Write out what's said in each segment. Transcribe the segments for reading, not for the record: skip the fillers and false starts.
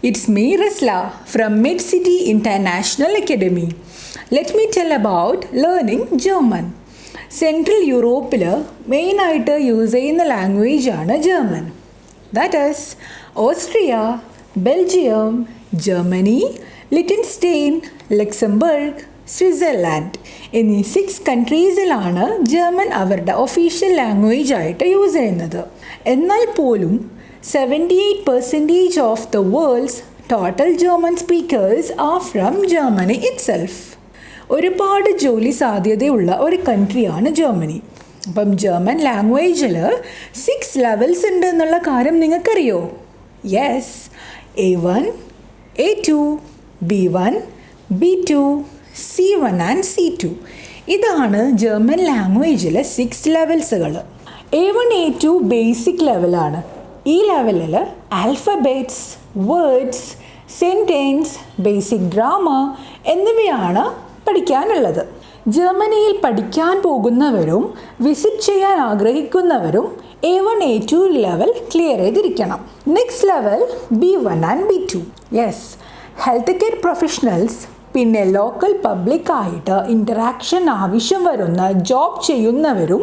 It's me, Risla, from Medcity International Academy. Let me tell about learning German. Central യൂറോപ്പിൽ മെയിനായിട്ട് use ചെയ്യുന്ന ലാംഗ്വേജാണ് German. That is Austria, Belgium, Germany, Liechtenstein, Luxembourg, Switzerland എന്നീ 6 കൺട്രീസിലാണ് German അവരുടെ official language ആയിട്ട് use ചെയ്യുന്നത്. എന്നാൽ പോലും 78% of the world's total German speakers are from Germany itself. ഒരുപാട് ജോലി സാധ്യതയുള്ള ഒരു കൺട്രിയാണ് ജർമ്മനി. അപ്പം ജർമ്മൻ ലാംഗ്വേജിൽ 6 ലെവൽസ് ഉണ്ട് എന്നുള്ള കാര്യം നിങ്ങൾക്കറിയോ? Yes, A1, A2, B1, B2, C1 and C2. ഇതാണ് ജർമ്മൻ ലാംഗ്വേജിലെ 6 ലെവൽസുകൾ. A1, A2 ബേസിക് ലെവലാണ്. ഈ ലെവലിൽ alphabets, words, sentence, basic grammar എന്നിവയാണ് പഠിക്കാനുള്ളത്. ജർമ്മനിയിൽ പഠിക്കാൻ പോകുന്നവരും വിസിറ്റ് ചെയ്യാൻ ആഗ്രഹിക്കുന്നവരും A1, A2 ലെവൽ ക്ലിയർ ചെയ്തിരിക്കണം. Next level B1 and B2. Yes, health care professionals, പിന്നെ ലോക്കൽ പബ്ലിക്കായിട്ട് ഇൻറ്ററാക്ഷൻ ആവശ്യം വരുന്ന ജോബ് ചെയ്യുന്നവരും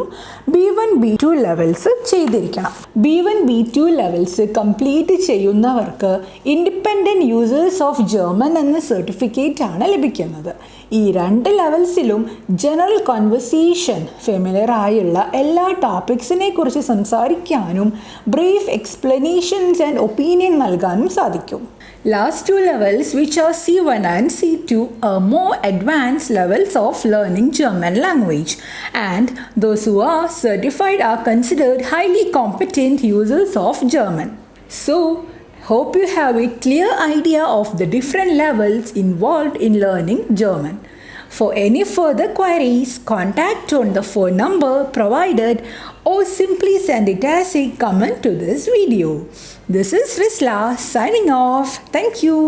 B1, B2 ലെവൽസ് ചെയ്തിരിക്കണം. B1, B2 ലെവൽസ് കംപ്ലീറ്റ് ചെയ്യുന്നവർക്ക് ഇൻഡിപെൻഡൻറ്റ് യൂസേഴ്സ് ഓഫ് ജർമ്മൻ എന്ന സർട്ടിഫിക്കറ്റ് ആണ് ലഭിക്കുന്നത്. ഈ 2 ലെവൽസിലും ജനറൽ കോൺവെർസേഷൻ, ഫെമിലിയർ ആയുള്ള എല്ലാ ടോപ്പിക്സിനെ കുറിച്ച് സംസാരിക്കാനും ബ്രീഫ് എക്സ്പ്ലനേഷൻസ് ആൻഡ് ഒപ്പീനിയൻ നൽകാനും സാധിക്കും. Last 2 levels, which are C1 and C2, are more advanced levels of learning German language, and those who are certified are considered highly competent users of German. So, hope you have a clear idea of the different levels involved in learning German. For any further queries, contact on the phone number provided or simply send it as a comment to this video. This is Risla signing off. Thank you.